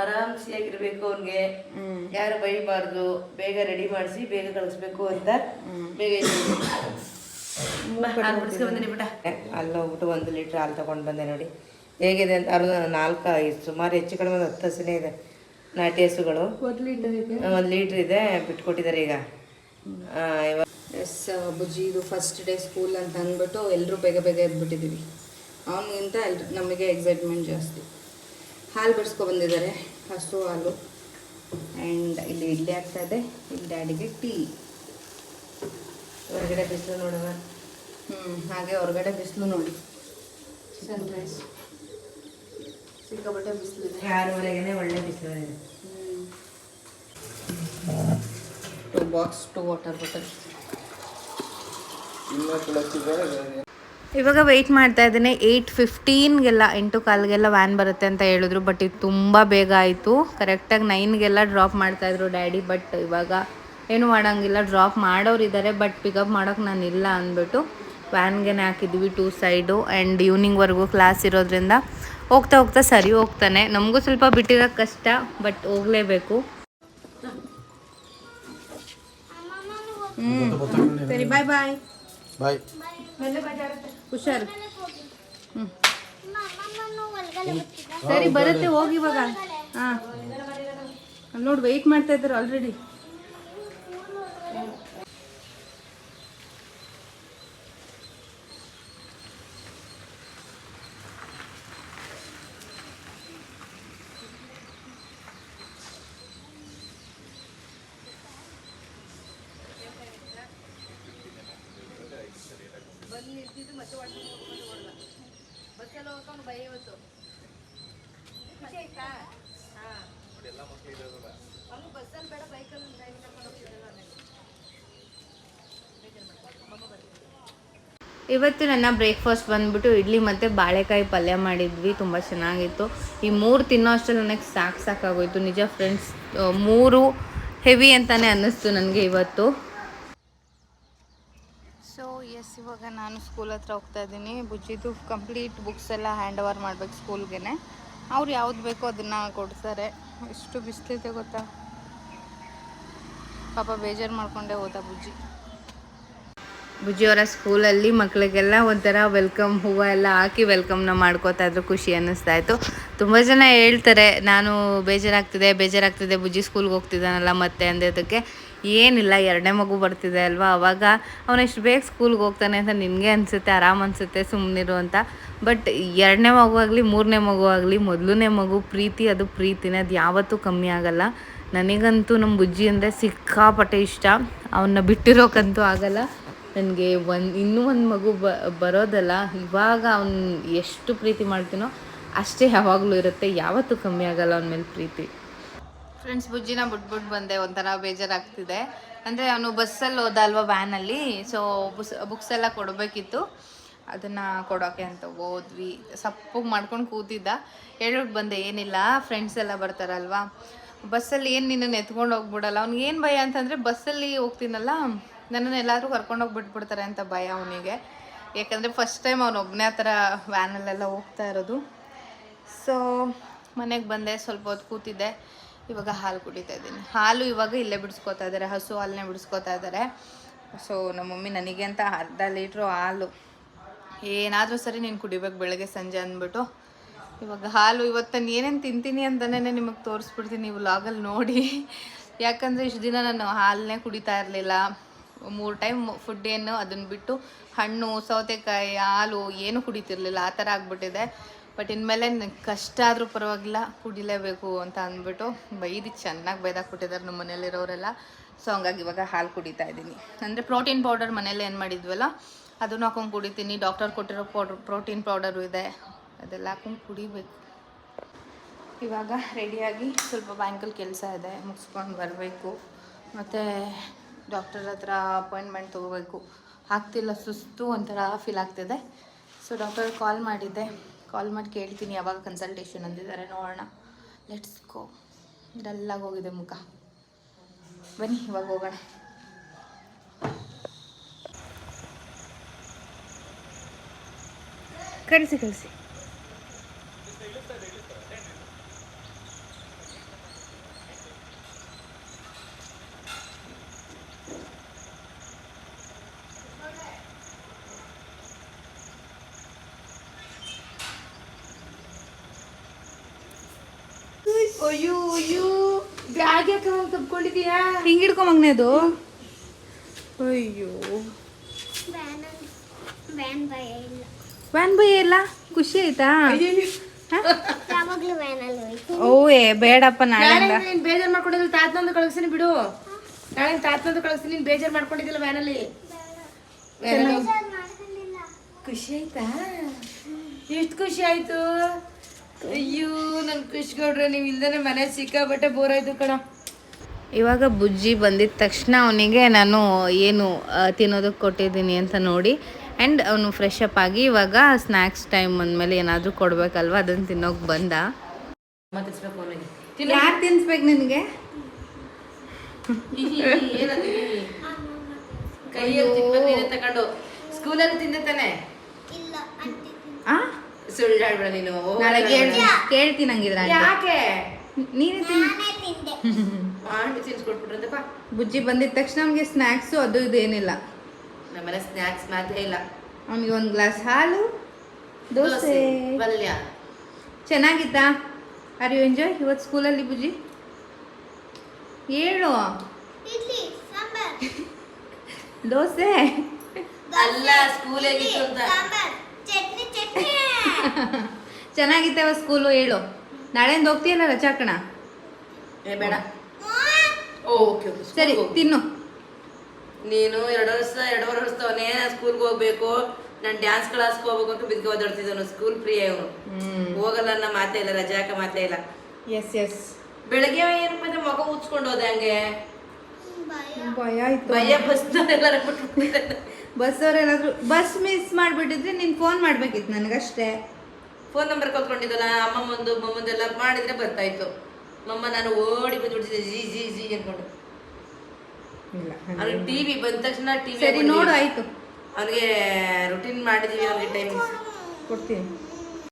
ಆರಾಮ್ಸಿಯಾಗಿರ್ಬೇಕು ಅವ್ನಿಗೆ, ಯಾರು ಬೈಬಾರ್ದು, ಬೇಗ ರೆಡಿ ಮಾಡಿಸಿ ಬೇಗ ಕಳಿಸ್ಬೇಕು ಅಂತ ಬೇಗ ಹಾಲು ಬಿಡಿಸ್ಕೊಂಡ್ಬಂದಿನಿ ಬಿಟ್ಟ. ಅಲ್ಲಿ ಹೋಗ್ಬಿಟ್ಟು 1 ಲೀಟ್ರ್ ಹಾಲು ತೊಗೊಂಡು ಬಂದೆ ನೋಡಿ ಹೇಗಿದೆ ಅಂತ. ಅವ್ರದ್ದು 4 ಸುಮಾರು ಹೆಚ್ಚು ಕಡಿಮೆ 10 ಹಸುನೇ ಇದೆ, ನಾಟಿ ಹಸುಗಳು. 1 ಲೀಟ್ರ್ ಇದೆ, ಬಿಟ್ಕೊಟ್ಟಿದ್ದಾರೆ ಈಗ. ಎಸ್ ಬುಜ್ಜಿದು ಫಸ್ಟ್ ಡೇ ಸ್ಕೂಲ್ ಅಂತ ಅಂದ್ಬಿಟ್ಟು ಎಲ್ಲರೂ ಬೇಗ ಬೇಗ ಎದ್ಬಿಟ್ಟಿದ್ದೀವಿ. ಅವನಿಗಿಂತ ನಮಗೆ ಎಕ್ಸೈಟ್ಮೆಂಟ್ ಜಾಸ್ತಿ. ಹಾಲು ಬಿಡಿಸ್ಕೊಬಂದಿದ್ದಾರೆ, ಹಸು ಹಾಲು. ಆ್ಯಂಡ್ ಇಲ್ಲಿ ಇಡ್ಲಿ ಆಗ್ತಾಯಿದೆ, ಇಲ್ಲಿ ಡ್ಯಾಡಿಗೆ ಟೀ. ಹೊರಗಡೆ ಬಿಸಿಲು ನೋಡುವ. ಹಾಗೆ ಹೊರಗಡೆ ಬಿಸಿಲು ನೋಡಿ, ಸನ್ರೈಸ್ ಸಿಕ್ಕಾಪಟ್ಟೆ ಬಿಸಿಲಿದೆ. 6:30ಗೆ ಒಳ್ಳೆ ಬಿಸಿಲು ಇದೆ. 2 ಬಾಕ್ಸ್ 2 ವಾಟರ್ ಬಾಟಲ್. ಇವಾಗ ವೆಯ್ಟ್ ಮಾಡ್ತಾ ಇದ್ದೀನಿ. 8:15ಗೆಲ್ಲ 8:15ಗೆಲ್ಲ ವ್ಯಾನ್ ಬರುತ್ತೆ ಅಂತ ಹೇಳಿದ್ರು. ಬಟ್ ಇದು ತುಂಬ ಬೇಗ ಆಯಿತು. ಕರೆಕ್ಟಾಗಿ 9ಗೆಲ್ಲ ಡ್ರಾಪ್ ಮಾಡ್ತಾಯಿದ್ರು ಡ್ಯಾಡಿ. ಬಟ್ ಇವಾಗ ಏನು ಮಾಡೋಂಗಿಲ್ಲ, ಡ್ರಾಪ್ ಮಾಡೋರು ಇದ್ದಾರೆ ಬಟ್ ಪಿಕಪ್ ಮಾಡೋಕೆ ನಾನು ಇಲ್ಲ ಅಂದ್ಬಿಟ್ಟು ವ್ಯಾನ್ಗೆ ಹಾಕಿದ್ವಿ 2 ಸೈಡು. ಆ್ಯಂಡ್ ಈವ್ನಿಂಗ್ವರೆಗೂ ಕ್ಲಾಸ್ ಇರೋದ್ರಿಂದ ಹೋಗ್ತಾ ಹೋಗ್ತಾ ಸರಿ ಹೋಗ್ತಾನೆ. ನಮಗೂ ಸ್ವಲ್ಪ ಬಿಟ್ಟಿರೋಕ್ಕೆ ಕಷ್ಟ, ಬಟ್ ಹೋಗಲೇಬೇಕು. ಸರಿ, ಬಾಯ್ ಬಾಯ್ ಬಾಯ್. ಹುಷಾರು. ಸರಿ ಬರುತ್ತೆ, ಹೋಗಿ ಇವಾಗ. ಹಾಂ ನೋಡಿ ವೆಯ್ಟ್ ಮಾಡ್ತಾ ಇದ್ದಾರೆ ಆಲ್ರೆಡಿ. ಇವತ್ತು ನನ್ನ ಬ್ರೇಕ್ಫಾಸ್ಟ್ ಬಂದ್ಬಿಟ್ಟು ಇಡ್ಲಿ ಮತ್ತು ಬಾಳೆಕಾಯಿ ಪಲ್ಯ ಮಾಡಿದ್ವಿ. ತುಂಬ ಚೆನ್ನಾಗಿತ್ತು. ಈ 3 ತಿನ್ನೋ ಅಷ್ಟರಲ್ಲಿ ನನಗೆ ಸಾಕಾಗೋಯ್ತು ನಿಜ ಫ್ರೆಂಡ್ಸ್. 3 ಹೆವಿ ಅಂತಲೇ ಅನ್ನಿಸ್ತು ನನಗೆ ಇವತ್ತು. ಸೊ ಎಸ್, ಇವಾಗ ನಾನು ಸ್ಕೂಲ್ ಹತ್ರ ಹೋಗ್ತಾ ಇದ್ದೀನಿ. ಬುಜ್ಜಿದು ಕಂಪ್ಲೀಟ್ ಬುಕ್ಸ್ ಎಲ್ಲ ಹ್ಯಾಂಡ್ ಓವರ್ ಮಾಡ್ಬೇಕು ಸ್ಕೂಲ್ಗೆ. ಅವ್ರು ಯಾವ್ದು ಬೇಕೋ ಅದನ್ನು ಕೊಡ್ತಾರೆ. ಎಷ್ಟು ಬಿಸಿಲಿದೆ ಗೊತ್ತಾ, ಪಾಪ ಬೇಜಾರು ಮಾಡಿಕೊಂಡೆ ಹೋದ ಬುಜ್ಜಿಯವರ ಸ್ಕೂಲಲ್ಲಿ ಮಕ್ಕಳಿಗೆಲ್ಲ ಒಂಥರ ವೆಲ್ಕಮ್ ಹೂವು ಎಲ್ಲ ಹಾಕಿ ವೆಲ್ಕಮ್ನ ಮಾಡ್ಕೋತಾ ಇದ್ರು. ಖುಷಿ ಅನ್ನಿಸ್ತಾಯಿತ್ತು. ತುಂಬ ಜನ ಹೇಳ್ತಾರೆ ನಾನು ಬೇಜಾರಾಗ್ತಿದೆ ಬುಜ್ಜಿ ಸ್ಕೂಲ್ಗೆ ಹೋಗ್ತಿದ್ದಾನಲ್ಲ ಮತ್ತೆ ಅಂದಿದ್ದಕ್ಕೆ. ಏನಿಲ್ಲ, 2ನೇ ಮಗು ಬರ್ತಿದೆ ಅಲ್ವಾ, ಅವಾಗ ಅವನೆಷ್ಟು ಬೇಗ ಸ್ಕೂಲ್ಗೆ ಹೋಗ್ತಾನೆ ಅಂತ ನಿನಗೆ ಅನಿಸುತ್ತೆ, ಆರಾಮ್ ಅನಿಸುತ್ತೆ, ಸುಮ್ಮನಿರು ಅಂತ. ಬಟ್ 2ನೇ ಮಗು ಆಗಲಿ 3ನೇ ಮಗು ಆಗಲಿ, ಮೊದಲನೇ ಮಗು ಪ್ರೀತಿ, ಅದು ಪ್ರೀತಿನೇ, ಅದು ಯಾವತ್ತೂ ಕಮ್ಮಿ ಆಗಲ್ಲ. ನನಗಂತೂ ನಮ್ಮ ಬುಜ್ಜಿ ಅಂದರೆ ಸಿಕ್ಕಾಪಟ್ಟೆ ಇಷ್ಟ. ಅವನ್ನ ಬಿಟ್ಟಿರೋಕ್ಕಂತೂ ಆಗಲ್ಲ ನನಗೆ. ಇನ್ನೂ ಒಂದು ಮಗು ಬರೋದಲ್ಲ, ಇವಾಗ ಅವ್ನು ಎಷ್ಟು ಪ್ರೀತಿ ಮಾಡ್ತೀನೋ ಅಷ್ಟೇ ಯಾವಾಗಲೂ ಇರುತ್ತೆ, ಯಾವತ್ತೂ ಕಮ್ಮಿ ಆಗಲ್ಲ ಅವನ ಮೇಲೆ ಪ್ರೀತಿ. ಫ್ರೆಂಡ್ಸ್, ಬುಜ್ಜಿನ ಬಿಟ್ಬಿಟ್ಟು ಬಂದೆ. ಒಂಥರ ಬೇಜಾರಾಗ್ತಿದೆ. ಅಂದರೆ ಅವನು ಬಸ್ಸಲ್ಲಿ ಹೋದ ಅಲ್ವಾ, ವ್ಯಾನಲ್ಲಿ. ಸೊ ಬುಕ್ಸ್ ಎಲ್ಲ ಕೊಡಬೇಕಿತ್ತು, ಅದನ್ನು ಕೊಡೋಕ್ಕೆ ಅಂತ ಹೋದ್ವಿ. ಸಪ್ಪಗೆ ಮಾಡ್ಕೊಂಡು ಕೂತಿದ್ದ. ಹೇಳ್ಬಿಟ್ಟು ಬಂದೆ, ಏನಿಲ್ಲ ಫ್ರೆಂಡ್ಸ್ ಎಲ್ಲ ಬರ್ತಾರಲ್ವಾ ಬಸ್ಸಲ್ಲಿ, ಏನು ನಿನ್ನನ್ನು ಎತ್ಕೊಂಡು ಹೋಗ್ಬಿಡಲ್ಲ. ಅವ್ನಿಗೇನು ಭಯ ಅಂತಂದರೆ ಬಸ್ಸಲ್ಲಿ ಹೋಗ್ತೀನಲ್ಲ, ನನ್ನನ್ನು ಎಲ್ಲಾದರೂ ಕರ್ಕೊಂಡೋಗಿ ಬಿಟ್ಬಿಡ್ತಾರೆ ಅಂತ ಭಯ ಅವನಿಗೆ. ಯಾಕಂದರೆ ಫಸ್ಟ್ ಟೈಮ್ ಅವನು ಒಬ್ಬನೇ ಆ ಥರ ವ್ಯಾನಲ್ಲೆಲ್ಲ ಹೋಗ್ತಾ ಇರೋದು. ಸೊ ಮನೆಗೆ ಬಂದೆ, ಸ್ವಲ್ಪ ಹೊತ್ತು ಕೂತಿದ್ದೆ. ಇವಾಗ ಹಾಲು ಕುಡಿತಾ ಇದ್ದೀನಿ. ಹಾಲು ಇವಾಗ ಇಲ್ಲೇ ಬಿಡಿಸ್ಕೊತಾ ಇದ್ದಾರೆ, ಹಸು ಹಾಲನ್ನೇ ಬಿಡಿಸ್ಕೊತಾ ಇದ್ದಾರೆ. ಸೊ ನಮ್ಮ ಮಮ್ಮಿ ನನಗೆ ಅಂತ 1/2 ಲೀಟ್ರು ಹಾಲು, ಏನಾದರೂ ಸರಿ ನೀನು ಕುಡಿಬೇಕು ಬೆಳಗ್ಗೆ ಸಂಜೆ ಅಂದ್ಬಿಟ್ಟು ಇವಾಗ ಹಾಲು. ಇವತ್ತು ನಾನು ಏನೇನು ತಿಂತೀನಿ ಅಂತಲೇ ನಿಮಗೆ ತೋರಿಸ್ಬಿಡ್ತೀನಿ ವ್ಲಾಗಲ್ಲಿ ನೋಡಿ. ಯಾಕಂದರೆ ಇಷ್ಟು ದಿನ ನಾನು ಹಾಲನ್ನೇ ಕುಡಿತಾ ಇರಲಿಲ್ಲ. 3 ಟೈಮ್ ಫುಡ್ ಏನು, ಅದನ್ನು ಬಿಟ್ಟು ಹಣ್ಣು, ಸೌತೆಕಾಯಿ, ಹಾಲು ಏನೂ ಕುಡಿತಿರ್ಲಿಲ್ಲ. ಆ ಥರ ಆಗಿಬಿಟ್ಟಿದೆ. ಬಟ್ ಇನ್ಮೇಲೆ ಕಷ್ಟ ಆದರೂ ಪರವಾಗಿಲ್ಲ, ಕುಡಿಲೇಬೇಕು ಅಂತ ಅಂದ್ಬಿಟ್ಟು ಚೆನ್ನಾಗಿ ಬೈದಾಕ್ಬಿಟ್ಟಿದ್ದಾರೆ ನಮ್ಮ ಮನೇಲಿರೋರೆಲ್ಲ. ಸೊ ಹಂಗಾಗಿ ಇವಾಗ ಹಾಲು ಕುಡಿತಾ ಇದ್ದೀನಿ. ಅಂದರೆ ಪ್ರೋಟೀನ್ ಪೌಡರ್ ಮನೇಲಿ ಏನು ಮಾಡಿದ್ವಲ್ಲ ಅದನ್ನು ಹಾಕೊಂಡು ಕುಡಿತೀನಿ. ಡಾಕ್ಟರ್ ಕೊಟ್ಟಿರೋ ಪ್ರೋಟೀನ್ ಪೌಡರು ಇದೆ, ಅದೆಲ್ಲ ಹಾಕೊಂಡು ಕುಡಿಬೇಕು. ಇವಾಗ ರೆಡಿಯಾಗಿ ಸ್ವಲ್ಪ ಬ್ಯಾಂಕಲ್ಲಿ ಕೆಲಸ ಇದೆ, ಮುಗಿಸ್ಕೊಂಡು ಬರಬೇಕು. ಮತ್ತು ಡಾಕ್ಟರ್ ಹತ್ರ ಅಪಾಯಿಂಟ್ಮೆಂಟ್ ತೊಗೋಬೇಕು. ಆಗ್ತಿಲ್ಲ, ಸುಸ್ತು ಒಂಥರ ಫೀಲ್ ಆಗ್ತಿದೆ. ಸೊ ಡಾಕ್ಟರ್ ಕಾಲ್ ಮಾಡಿದ್ದೆ, ಕಾಲ್ ಮಾಡಿ ಕೇಳ್ತೀನಿ ಯಾವಾಗ ಕನ್ಸಲ್ಟೇಷನ್ ಅಂದಿದ್ದಾರೆ, ನೋಡೋಣ. Let's go. ಡಲ್ಲಾಗಿ ಹೋಗಿದೆ ಮುಖ. ಬನ್ನಿ ಇವಾಗ ಹೋಗೋಣ. ಕಳಿಸಿ ಅಯ್ಯೋ ಅಯ್ಯೋ ಬ್ಯಾಗ್ ಯಾಕೆ ತಪ್ಕೊಂಡಿದೀಯಾ? ಹಿಂಗೆ ಹಿಡ್ಕೊ ಮಗ್ನೆ ಅದು. ಅಯ್ಯೋ ವ್ಯಾನ್ ಬೈ ಎಲ್ಲ ಖುಷಿ ಆಯ್ತಾ? ಓ ಬೇಡಪ್ಪ ನಾಳೆಯಿಂದ. ನೀನ್ ಬೇಜಾರ್ ಮಾಡ್ಕೊಂಡಿದ್ದಿಲ್ಲ, ತಾತನೊಂದು ಕಳಿಸ್ತೀನಿ ಬಿಡು. ನಾಳೆ ತಾತನೊಂದು ಕಳಿಸ್ತೀನಿ, ನೀನ್ ಬೇಜಾರ್ ಮಾಡ್ಕೊಂಡಿದ್ದಿಲ್ಲ ವ್ಯಾನಲ್ಲಿ. ಖುಷಿ ಆಯ್ತಾ? ಎಷ್ಟು ಖುಷಿ ಆಯ್ತು? ಅಯ್ಯೋ ನನ್ ಖುಷಿ ಗೌಡ್ರೆ, ನೀವು ಇಲ್ದೇನೆ ಮನೆ ಸಿಕ್ಕಾಬಟ್ಟೆ ಬೋರ್ ಆಯ್ತು ಕಣ. ಇವಾಗ ಬುಜ್ಜಿ ಬಂದಿದ ತಕ್ಷಣ ಅವನಿಗೆ ನಾನು ಏನು ತಿನ್ನೋದಕ್ಕೆ ಕೊಟ್ಟಿದ್ದೀನಿ ಅಂತ ನೋಡಿ ಆ್ಯಂಡ್ ಅವನು ಫ್ರೆಶ್ ಅಪ್ ಆಗಿ ಇವಾಗ ಸ್ನ್ಯಾಕ್ಸ್ ಟೈಮ್ ಅಂದಮೇಲೆ ಏನಾದರೂ ಕೊಡಬೇಕಲ್ವ, ಅದನ್ನು ತಿನ್ನೋಕೆ ಬಂದ. ಮಾತಾಡ್ಸ್ಬೇಕು ಅವನಿಗೆ. ಯಾರು ತಿನ್ಸ್ಬೇಕು ನಿನಗೆ? ಕೈಯಲ್ಲಿ ತಿನ್ಬೇಕು ನೀನೆ ತಗೊಂಡು. ಸ್ಕೂಲಲ್ಲಿ ತಿಂದೆ ತಾನೆ? ಸುಳ್ಳು ಹೇಳ್ಬೇಡ ನೀನು. ನಾಳೆ ಕೇಳ್ತೀನಿ ಹಂಗಿದ್ರೆ. ಯಾಕೆ? ನೀನೇ ತಿನ್ನು. ಮಾಡಿ ತಿನ್ಸ್ಕೊಟ್ಬಿಟ್ರಂತಪ್ಪ. ಬುಜ್ಜಿ ಬಂದಿದ ತಕ್ಷಣ ನಮಗೆ ಸ್ನ್ಯಾಕ್ಸು ಅದು ಇದು ಏನಿಲ್ಲ. ನಮ್ಮನೆ ಸ್ನ್ಯಾಕ್ಸ್ ಮಾತೇ ಇಲ್ಲ. ಅವನಿಗೆ ಒಂದು ಗ್ಲಾಸ್ ಹಾಲು, ದೋಸೆ, ಪಲ್ಯ. ಚೆನ್ನಾಗಿತ್ತಾ? ಆರ್ ಯು ಎಂಜಾಯ್ ಇವತ್ತು ಸ್ಕೂಲಲ್ಲಿ ಬುಜ್ಜಿ? ಹೇಳು. ದೋಸೆ ಅಲ್ಲ, ಸ್ಕೂಲಾಗಿತ್ತು ಅಂತ. ಚೆನ್ನಾಗಿತ್ತವ ಸ್ಕೂಲು? ಹೇಳು. ನಾಳೆಯಿಂದ ಹೋಗ್ತೀಯಲ್ಲ ರಜಾ ಕಣ? ಏ ಬೇಡ. ಓಕೆ ಸರಿ ತಿನ್ನು. ನೀನು 2 ವರ್ಷದವನೇ ಸ್ಕೂಲ್ಗೆ ಹೋಗ್ಬೇಕು, ನಾನು ಡ್ಯಾನ್ಸ್ ಕ್ಲಾಸ್ಗೆ ಹೋಗ್ಬೇಕು ಅಂತ ಬಿದ್ಕ ಓದಾಡ್ತಿದ್ದವನು. ಸ್ಕೂಲ್ ಪ್ರಿಯ ಇವನು. ಹೋಗಲ್ಲ ಅನ್ನೋ ಮಾತೇ ಇಲ್ಲ, ರಜಾಕ ಮಾತೇ ಇಲ್ಲ. ಎಸ್ ಬೆಳಗ್ಗೆ ಏನಪ್ಪ ಅಂದ್ರೆ ಮಗ ಉಚ್ಕೊಂಡು ಹೋದೆ ಹಂಗೆ. ಭಯ ಆಯ್ತು. ಭಯ ಬಸ್ನವರೆಲ್ಲರೂ ಬಿಟ್ಬಿಟ್ಟಿದ್ದಾರೆ. ಬಸ್ ಅವ್ರೇನಾದ್ರು ಬಸ್ ಮಿಸ್ ಮಾಡಿಬಿಟ್ಟಿದ್ರೆ ನೀನು ಫೋನ್ ಮಾಡ್ಬೇಕಿತ್ತು ನನಗಷ್ಟೇ. ಫೋನ್ ನಂಬರ್ ಕಲ್ತ್ಕೊಂಡಿದ್ದಲ್ಲ ಮಮ್ಮಂದೆಲ್ಲ ಮಾಡಿದ್ರೆ ಬರ್ತಾಯಿತ್ತು. ನಾನು ಓಡಿ ಬಂದ್ಬಿಡ್ತಿದ್ದೆ ಜಿ ಜಿ ಜಿ ಅನ್ಕೊಂಡು. ಅವ್ನಿಗೆ ಟಿವಿ ಬಂದ ತಕ್ಷಣ ಟಿವಿ ಸರಿ ನೋಡು ಆಯ್ತು. ಅವನಿಗೆ ರುಟೀನ್ ಮಾಡಿದೀವಿ, ಅವನಿಗೆ ಟೈಮಿಂಗ್ಸ್ ಕೊಡ್ತೀನಿ.